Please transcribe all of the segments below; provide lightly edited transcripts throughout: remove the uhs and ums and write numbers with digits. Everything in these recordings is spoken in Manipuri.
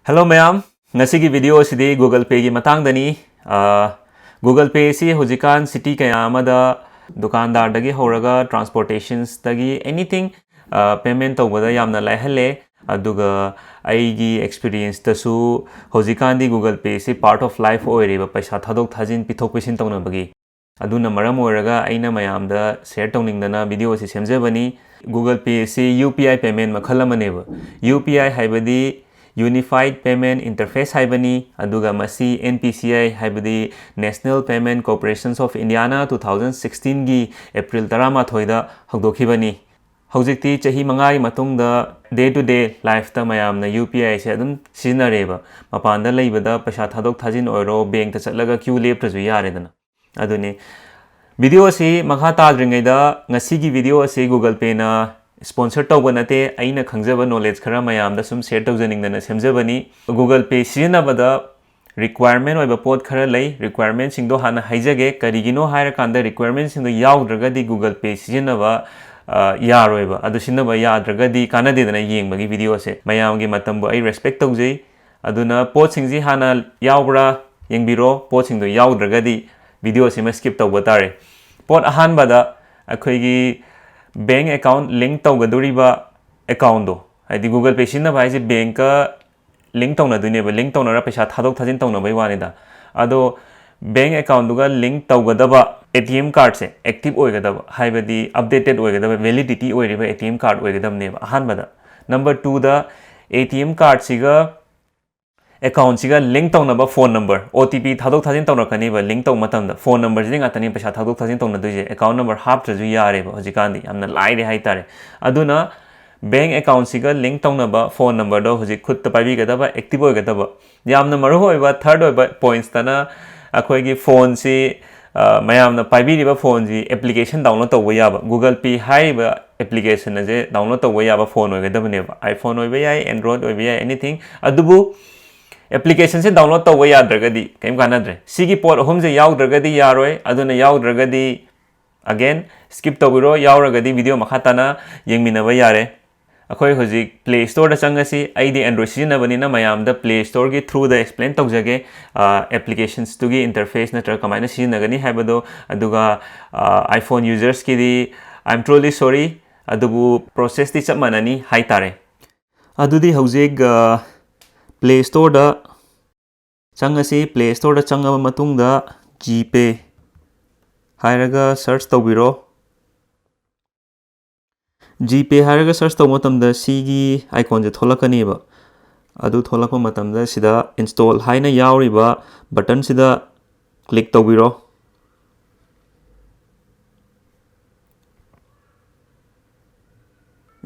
Hello ma'am, ngashigi video asidi Google Pay gi matangdani. Google Pay si hwjikan city kaya amada dukandar dagi horaga transportations dagi anything payment tawbada yamna laihalle. Aduga aigi experience tasu hwjikan di Google Pay si part of life oirae paisa thadok thajin pithok pisin tawna bagi. Aduna maram oiraga aina mayamda share tawningdana video si semjabani. Google Pay si UPI payment makhalamani UPI haibadi Unified Payment Interface haibani aduga masi NPCI haibadi National Payment Corporations of Indiana 2016 gi April 13 da houdokhibani hojikti chahi mangai matungda day to day life ta mayamna UPI se adum sizinareba mapanda leibada paisa thadok thajin oiro bank ta chatlaga queue leptrasu yare dana aduni video si makha tadringai da ngashigi video si Google Pay na sponsor tawba nate aina khangjaba knowledge khara mayam da sum share tawjaning dana semjabani Google Pay sizinabada requirement oiba pot khara lei requirement sing do hana haijage karigino haira kanda requirement sing do yawdraga di Google Pay sizinaba yaroiba adu sinaba yadraga di kanade dana yengbagi video se mayam gi matambu ai respect tawjai aduna pot sing ji hana yawbra yengbiro pot sing do yawdraga di video se ma skip tawba tare pot ahanbada akhoi bank account link tawgaduriba account do haidi Google Pay sinna bai je bank ka link tawna dune ba link tawna ra paisa thadok thajin tawna bai wani da ado bank account duga link tawgadaba ATM card se active oigadaba haibadi updated oigadaba validity oiriba ATM card oigadam ne ahanbada number 2 da ATM card siga account siga link tawnaba phone number OTP thadok thajin tawrakani ba link taw matamda phone number jing atani paisa thadok thajin tawna duje account number haptraju yare ba hojikandi amna laire haitare aduna bank account siga link tawnaba phone number do hojik khut ta pabi gadaba active oigadaba yamna maru hoiba third oiba points tana akhoi gi phone si mayamna pabi riba phone ji application download tawba yaba Google Pay haiba application je download tawba yaba phone oigadaba ne ba iPhone oiba yai Android oiba yai anything adubu application se download tawba yadragadi kaim kanadre sigi pot ahum je yawdragadi yaroi aduna yawdragadi again skip tawbiro yawragadi video makhatana yengminaba yare akhoi hojik Play Store da changasi aidi Android sizinabani na mayam da Play Store gi through the explain tawjage applications to gi interface natra kamaina sizinagani haibado aduga iPhone users ki di I'm truly sorry adubu process ti chapmanani haitare adudi hojik Play Store da changasi Play Store da changaba matungda Gpay hairaga search tawbiro Gpay hairaga search taw matamda sigi icon je tholakani ba adu tholakpa matamda sida install haina yawriba button sida click tawbiro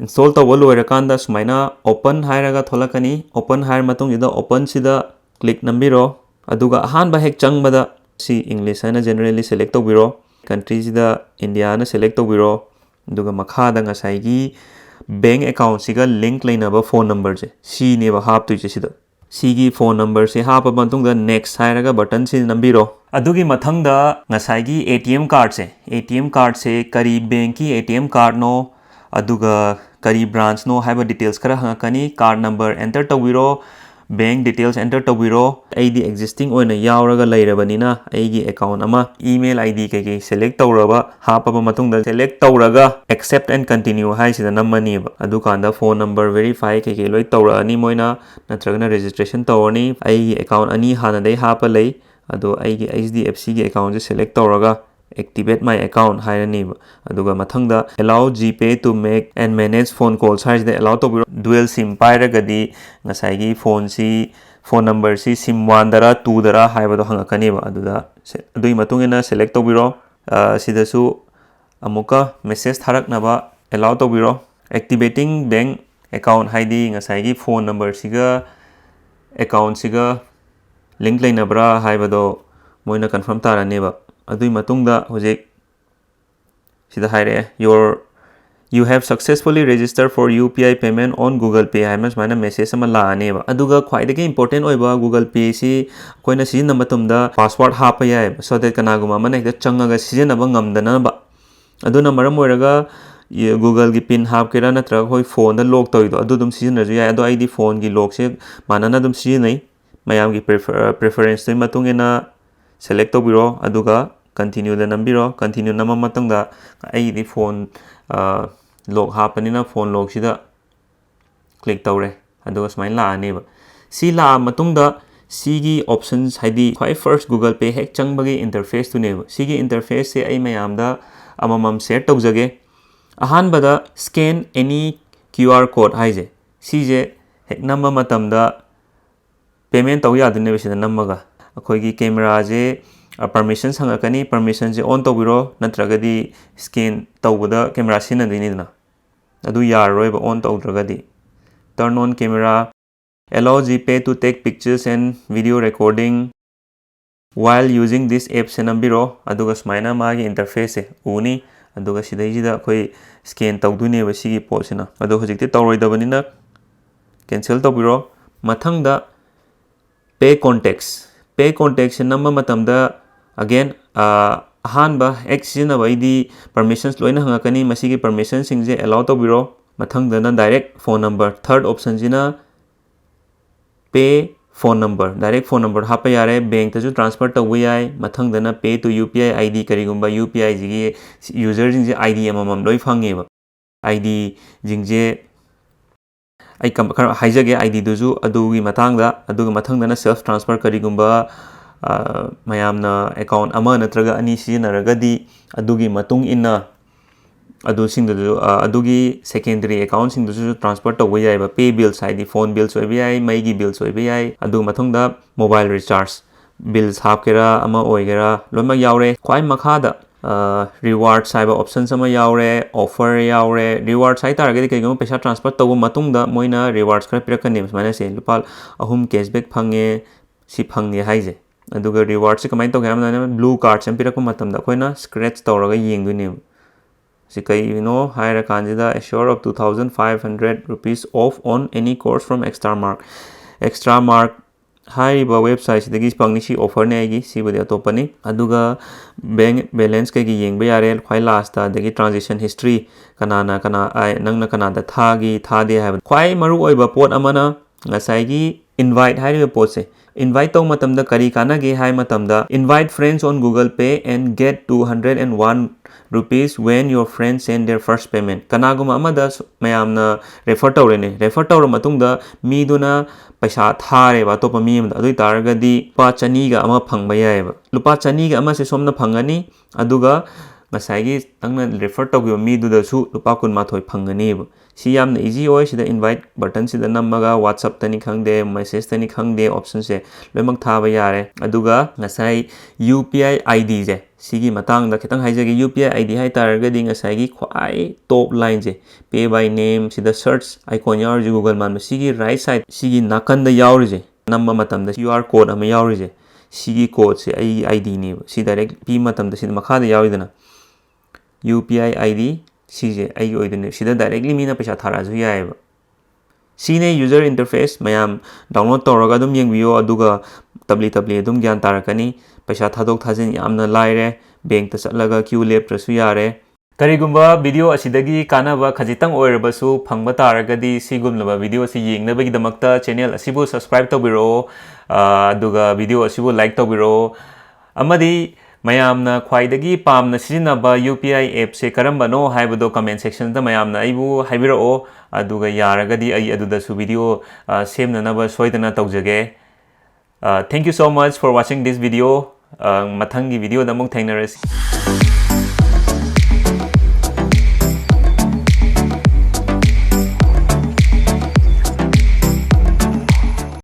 install tawba loirakanda sumaina open hairaga tholakani open hair matung ida open sida click nambiro aduga ahanba hek changbada si English haina generally select tawbiro country sida India na select tawbiro aduga makha da ngasai bank account siga link lainaba phone number je si ne ba hap tu je sida sigi phone number se hapa matung da next hairaga button si nambiro adugi mathang da ngasai gi ATM card se kari bank ki ATM card no aduga kari branch no haiba details kara hangakani card number enter tawiro bank details enter tawiro aidi existing oina yawraga leirabanina aigi account ama email ID keke select tawraba hapaba matungda select tawraga accept and continue hai sida nammani ba adukanda phone number verify keke loi tawrani moina natraga registration tawrani aigi account ani hana dai hapa lei ado aigi HDFC gi account je select tawraga activate my account hairani aduga mathangda allow Gpay to make and manage phone calls haise allow to dual sim pairagadi ngasai gi phone number si sim 1 dara 2 dara haibado hangakani ba aduda adui matungena select tobiro sidasu amuka message tharaknaba allow tobiro activating bank account haidi ngasai gi phone number siga account siga link lainabra haibado moina confirm tarani ba adui matungda hojik sida haire you have successfully registered for UPI payment on Google Pay haimas mana message ama laane ba aduga khwaidagi important oiba Google Pay si koina sizinna matumda password hapa yai so that kanaguma mana ekta changaga sizinaba ngamdana ba aduna maram oiraga Google gi pin hapkera natraga hoi phone da lock toido adu dum sijinaju yai ado aidi phone gi lock se manana dum sijinai mayam gi preference toi matung ena select tobiro aduga continue da nambiro continue nama matang da aidi phone lock hapanina phone lock sida click tawre aduga smai la ani ba si la matung da sigi options haidi khwai first Google Pay hek changbagi interface tu ne sigi interface se ai mayam da amamam share tawjage Ahanbada scan any QR code haije sije hek namba matam da payment taw yadune besida namaga akhoi gi camera je permission sangakani permission je on tawbiro natraga di scan tawbada camera sina dini na adu yaroi ba on tawdraga di turn on camera allow Gpay to take pictures and video recording while using this app senambiro aduga smaina magi interface uni aduga sidaijida khoi scan tawdune ba sigi posina adu hojikti tawroidabanina cancel tawbiro mathangda pay contacts number matamda again ahanba exina baidi permissions loina hangakani masigi permissions singje allow tawbiro mathangda na direct phone number third option jina pay phone number direct phone number hapa yare bank ta ju transfer tawbu yai mathangda na pay to UPI ID karigumba UPI jigi user jingje ID amamam loi phange ba ID jingje ai kam khar haijage ID duju adugi matangda aduga mathangda na self transfer karigumba mayamna account ama natraga ani sijinaraga di adugi matung inna adu singdu adugi secondary account singdu transfer tawbu yai ba pay bills ID phone bills oibi yai maigi bills oibi yai adu mathangda mobile recharge bills hapkera ama oigera loma yaure khwai makhada rewards haiba options ama yaure offer yaure rewards hai taragadi kaigama paisa transfer tawbu matungda moina rewards khara pirakani mana se lupal ahum cashback phange si phange haije aduga rewards se kamai tawga amna blue card sem pirakpa matamda koina scratch tawraga yengdune si kai no haira kanjida assure of 2500 rupees off on any course from extra mark hairiba website sidagi pangni si offer ne agi si bodi atopani aduga bank balance kai gi yengba yare khwai last da dagi transaction history kana nangna kana da thagi thade ha khwai maru oiba pot amana ngasai gi invite hairiba pot se invite taw matamda kari kana ge hai matamda invite friends on Google Pay and get 201 rupees when your friends send their first payment kanaguma amada mayamna refer tawra matungda mi duna paisa thare ba topa mi amda adui taragadi pa chani ga ama phangba yai ba lupa chani ga ama se somna phangani aduga ngasai tangna refer tawgiba mi du da su lupa kun ma thoi phangani ba si yamna easy oi sida invite button sida namaga WhatsApp tani khangde message tani khangde option se loimak thaba yare aduga ngasai UPI ID je sigi matang da khitang haijage UPI ID hai taragadi ngasai gi khwai top line je pay by name sida search icon yaur je Google man sigi right side sigi nakan da yaur je namma matam da QR code ama yaur je sigi code se ai ID ni si direct p matam da sida makha da yaur dana UPI ID sije ai oidune sida directly mina paisa tharaju yai ba sine user interface mayam download tawraga dum yengbiyo aduga tabli dum gyan tarakani paisa thadok thajin yamna laire bank ta chatlaga queue leptrasu yare karigumba video asidagi kanaba khajitang oirabasu phangba taragadi sigumlaba video si yengnabagi damakta channel asibu subscribe tawbiro aduga video asibu like tawbiro amadi mayamna khwaidagi pamna sijinaba UPI app se karambano haibado comment section da mayamna aibu haibiro aduga yaragadi ai aduda su video semna naba soidana tawjage thank you so much for watching this video mathangi video da muk thainarasi